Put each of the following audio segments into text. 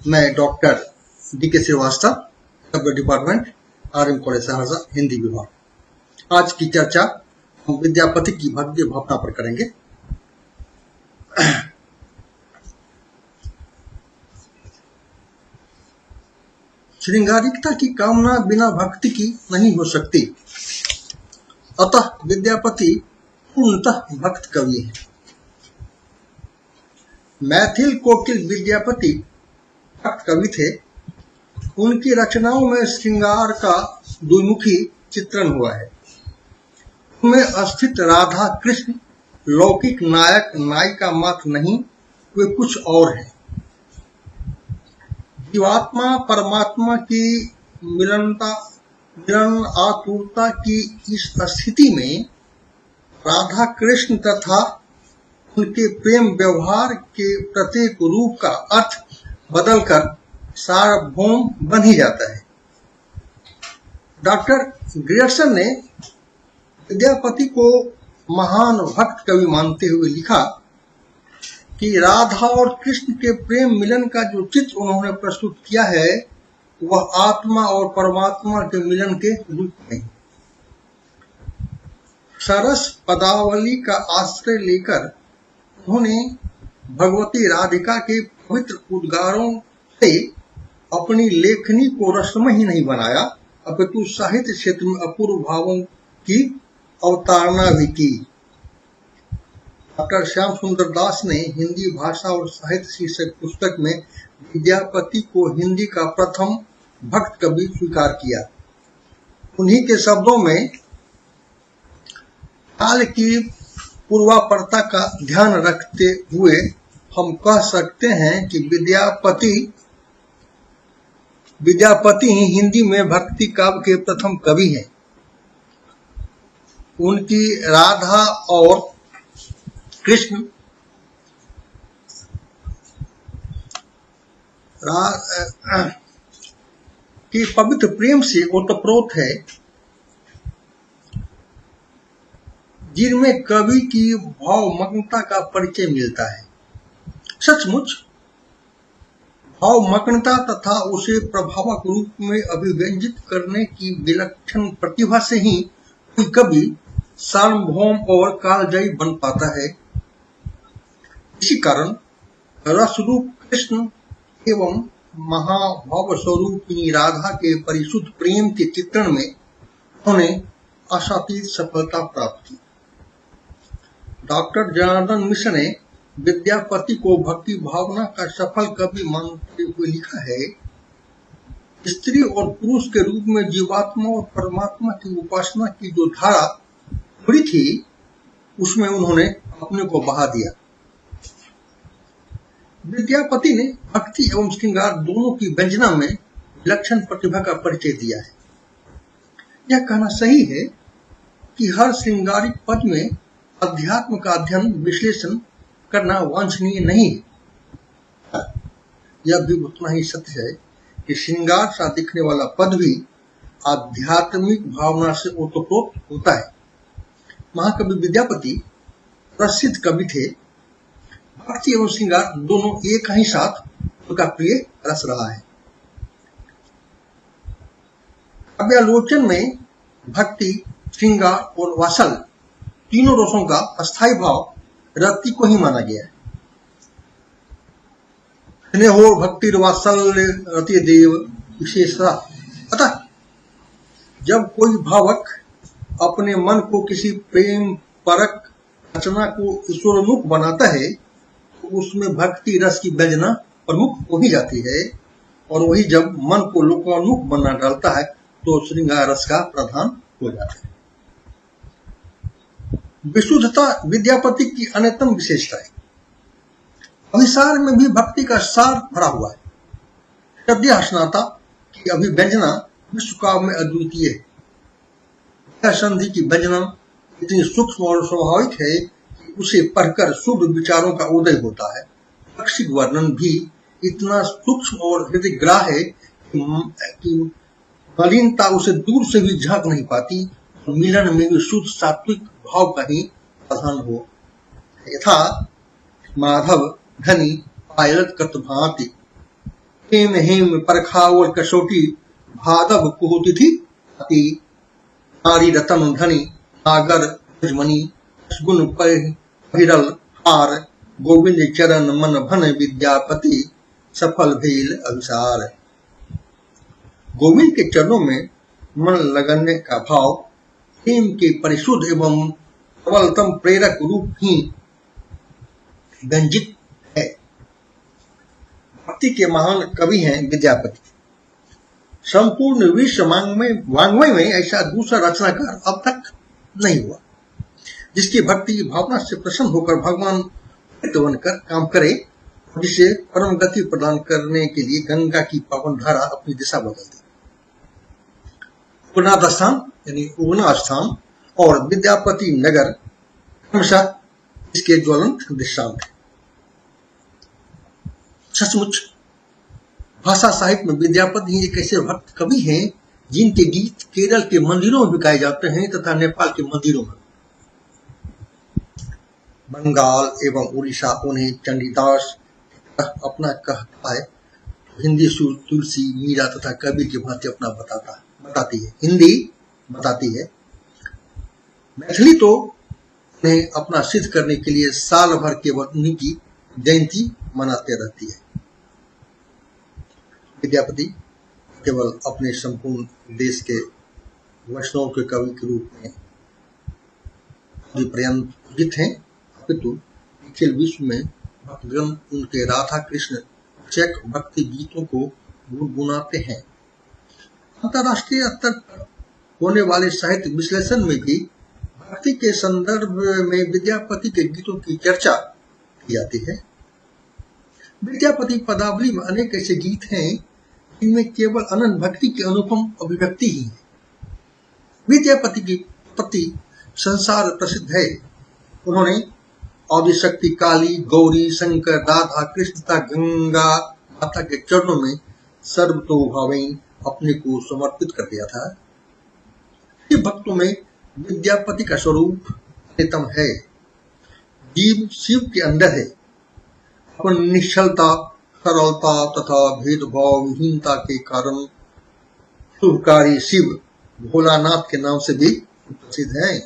मैं doctor D K. Shrivastava, department R M. College Saharsa, Hindi विभाग। आज की चर्चा हम विद्यापति की भव्य भावना पर करेंगे। श्रृंगारिकता की कामना बिना भक्ति की नहीं हो सकती, अतः विद्यापति पूर्णतः भक्त कवि है। मैथिल कोकिल विद्यापति भक्त कवि थे। उनकी रचनाओं में श्रृंगार का द्विमुखी चित्रण हुआ है। उनमें स्थित राधा कृष्ण लौकिक नायक नायिका मात्र नहीं, वे कुछ और हैं। जीवात्मा परमात्मा की मिलन आतुरता की इस स्थिति में राधा कृष्ण तथा उनके प्रेम व्यवहार के प्रत्येक रूप का अर्थ बदलकर सार्वभौम बन ही जाता है। डॉक्टर ग्रियर्सन ने विद्यापति को महान भक्त कवि मानते हुए लिखा कि राधा और कृष्ण के प्रेम मिलन का जो चित्र उन्होंने प्रस्तुत किया है, वह आत्मा और परमात्मा के मिलन के रूप में। सरस पदावली का आश्रय लेकर उन्होंने भगवती राधिका के पवित्र उद्गारों से अपनी लेखनी को रसमय ही नहीं बनाया, अपितु साहित्य क्षेत्र में अपूर्व भावों की अवतारणा भी की। डॉक्टर श्याम सुंदर दास ने हिंदी भाषा और साहित्य शीर्षक पुस्तक में विद्यापति को हिंदी का प्रथम भक्त कवि स्वीकार किया। उन्हीं के शब्दों में काल की पूर्वापरता का ध्यान रखते हुए हम कह सकते हैं कि विद्यापति ही हिंदी में भक्ति काव्य के प्रथम कवि हैं। उनकी राधा और कृष्ण की पवित्र प्रेम से ओतप्रोत है, जिनमें कवि की भावमग्नता का परिचय मिलता है। सचमुच भावमग्नता तथा उसे प्रभावक रूप में अभिव्यंजित करने की विलक्षण प्रतिभा से ही कोई कवि सार्वभौम और कालजयी बन पाता है। इसी कारण रसरूप कृष्ण एवं महाभाव स्वरूपिणी राधा के परिशुद्ध प्रेम के चित्रण में उन्होंने आशातीत सफलता प्राप्त की। डॉक्टर जनार्दन मिश्र ने विद्यापति को भक्ति भावना का सफल कवि मानते हुए लिखा है, स्त्री और पुरुष के रूप में जीवात्मा और परमात्मा की उपासना की जो धारा खुली थी, उसमें उन्होंने अपने को बहा दिया। विद्यापति ने भक्ति एवं श्रृंगार दोनों की व्यंजना में विलक्षण प्रतिभा का परिचय दिया है। यह कहना सही है कि हर श्रृंगारिक पद में अध्यात्म का अध्ययन विश्लेषण करना वांछनीय नहीं है। यह भी उतना ही सत्य है कि श्रृंगार सा दिखने वाला पद भी आध्यात्मिक भावना से ओतप्रोत होता है। महाकवि विद्यापति प्रसिद्ध कवि थे। भक्ति एवं श्रृंगार दोनों एक ही साथ उनका प्रिय रस रहा है। काव्यालोचन में भक्ति, श्रृंगार और वात्सल तीनों रसों का अस्थायी भाव रति को ही माना गया है। स्नेहो भक्ति वात्सल्य रति देव विशेषता। अतः जब कोई भावक अपने मन को किसी प्रेम परक रचना को ईश्वरोन्मुख बनाता है, तो उसमें भक्ति रस की व्यंजना प्रमुख हो ही जाती है, और वही जब मन को लोकोन्मुख बना डालता है तो श्रृंगार रस का प्रधान हो जाता है। विशुद्धता विद्यापति की अन्यतम विशेषता है। अभिसार में भी भक्ति का सार भरा हुआ है। शब्द स्नाता की अभिव्यंजना विश्व काव्य में अद्वितीय है। संधि की व्यंजना इतनी सूक्ष्म और स्वाभाविक है कि उसे पढ़कर शुभ विचारों का उदय होता है। लक्षिक वर्णन भी इतना सूक्ष्म और हृदयग्राह है कि मलिनता उसे दूर से भी झांक नहीं पाती। मिलन में भी शुद्ध सात्विक भाव का ही प्रधान हो यथा माधव धनी पायलत कत भांति, हेम हेम परखावल कसोटी भादव कुहुतिथि अति, नारी रतन धनी नागर मणि गुण पहिरल हार, गोविंद चरण मन भन विद्यापति सफल भेल अभिसार। गोविंद के चरणों में मन लगाने का भाव प्रेम के परिशुद्ध एवं प्रबलतम प्रेरक रूप ही व्यंजित है। भक्ति के महान कवि हैं विद्यापति। संपूर्ण विश्व वांग्मय में ऐसा दूसरा रचनाकार अब तक नहीं हुआ जिसकी भक्ति भावना से प्रसन्न होकर भगवान बनकर काम करे, जिसे परम गति प्रदान करने के लिए गंगा की पावन धारा अपनी दिशा बदल दी। उगनाथ स्थान यानी उगना स्थान और विद्यापति नगर क्रमशः इसके ज्वलंत दृष्टांत है। सचमुच भाषा साहित्य में विद्यापति एक ऐसे भक्त कवि हैं जिनके गीत केरल के मंदिरों में गाए जाते हैं तथा नेपाल के मंदिरों में। बंगाल एवं उड़ीसा उन्हें चंडीदास अपना कहता है, हिंदी तुलसी मीरा तथा कबीर की भांति अपना बताती है, हिंदी बताती है। मैथिली तो उन्हें अपना सिद्ध करने के लिए साल भर केवल उन्हीं की जयंती मनाते रहती है। विद्यापति केवल अपने संपूर्ण देश के वैष्णव के कवि के रूप में प्रयान्वित हैं, अपितु अखिल विश्व में भक्तगण उनके राधा कृष्ण चैक भक्ति गीतों को गुनगुनाते हैं। अंतर्राष्ट्रीय स्तर पर होने वाले साहित्य विश्लेषण में भी भक्ति के संदर्भ में विद्यापति के गीतों की चर्चा की जाती है। विद्यापति पदावली में अनेक ऐसे गीत हैं जिनमें केवल अनंत भक्ति की अनुपम अभिव्यक्ति ही है। विद्यापति की पति संसार प्रसिद्ध है। उन्होंने आदिशक्ति काली, गौरी, शंकर, राधा कृष्ण तथा गंगा माता के चरणों में सर्वतोभावेन अपने को समर्पित कर दिया था। भक्तों में विद्यापति का स्वरूप अन्यतम है। जीव शिव के अंदर है। अपन निश्चलता, सरलता तथा भेदभाव विहीनता के कारण शुभकारी शिव भोलानाथ के नाम से भी प्रसिद्ध है।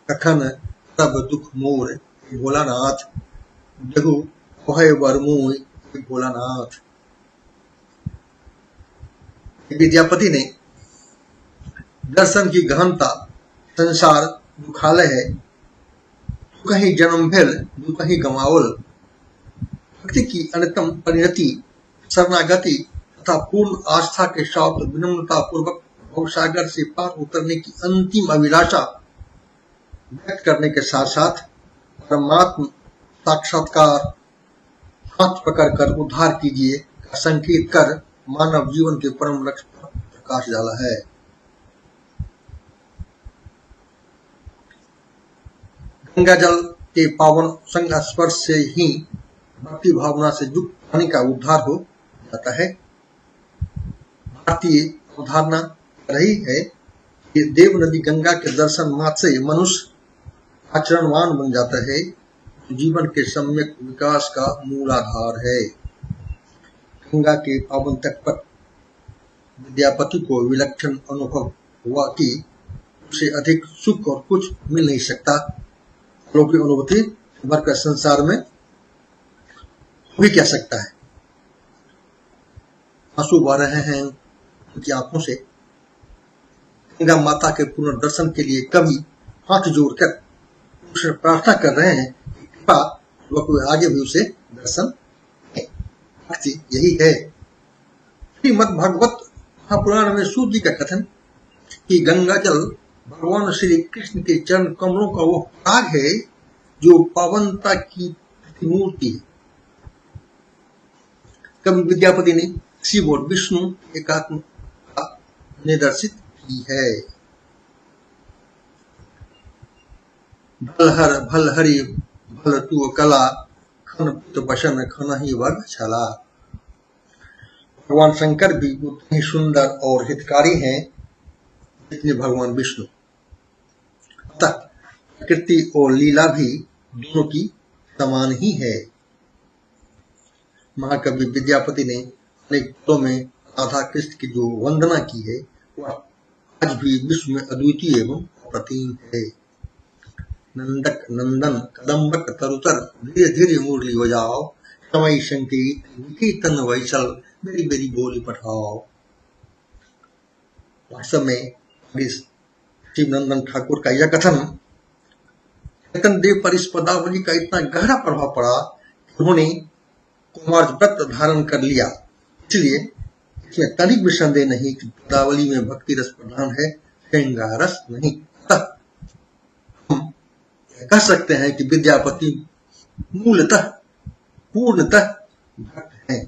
कखन सब दुख मोर भोलानाथ, जगु भय बरमोय भोलानाथ। विद्यापति ने दर्शन की गहनता, संसार दुखालय है, तू कहीं जन्म भेल तू कहीं गमावल। भक्ति की अन्यतम परिणति शरणागति तथा पूर्ण आस्था के साथ विनम्रता पूर्वक भवसागर से पार उतरने की अंतिम अभिलाषा व्यक्त करने के साथ साथ परमात्मा साक्षात्कार, हाथ पकड़कर उद्धार कीजिए का संकेत कर मानव जीवन के परम लक्ष्य पर प्रकाश डाला है। गंगा जल के पावन संग स्पर्श से ही भक्ति भावना से युक्त प्राणी का उद्धार हो जाता है। भारतीय अवधारणा रही है कि देव नदी गंगा के दर्शन मात्र से मनुष्य आचरणवान बन जाता है, जीवन के सम्यक विकास का मूलाधार है। गंगा के पावन तट पर विद्यापति को विलक्षण अनुभव हुआ कि उससे अधिक सुख और कुछ मिल नहीं सकता। अलौकिक अनुभूति भरकर संसार में भी क्या सकता है। आंसू बह रहे हैं उनकी आंखों से। गंगा माता के पुनर्दर्शन के लिए कवि हाथ जोड़कर उसे प्रार्थना कर रहे हैं कि कृपा वह कोई आगे भी उसे दर्शन है। भक्ति यही है। श्रीमद् भागवत महापुराण में सूत जी का कथन कि गंगा जल भगवान श्री कृष्ण के चरण कमलों का वो पराग है जो पावनता की प्रतिमूर्ति है। कवि विद्यापति ने शिव और विष्णु एकात्म का निदर्शित की है। भलहर भलहरि भल तू कला, खन पुत बसन खन ही वर्ग छला। भगवान शंकर भी उतने ही सुंदर और हितकारी हैं जितने भगवान विष्णु। अतः प्रकृति और लीला भी दोनों की समान ही है। महाकवि विद्यापति ने अनेक पदों में राधा कृष्ण की जो वंदना की है वह आज भी विश्व में अद्वितीय एवं अप्रतिम है। नंदक नंदन कदम्बक तरुतर धीरे धीरे मुरली बजाओ, समय संकेत मीठी तन वैसल मेरी मेरी बोली पठाओ। वास्तव में शिवनंदन ठाकुर का यह कथन चैतन्य देव पर इस पदावली का इतना गहरा प्रभाव पड़ा कि उन्होंने कुमार व्रत धारण कर लिया। इसलिए इसमें तनिक भी संदेह नहीं कि पदावली में भक्ति रस प्रधान है, श्रृंगार रस नहीं। अतः हम कह सकते हैं कि विद्यापति मूलतः पूर्णतः भक्त हैं।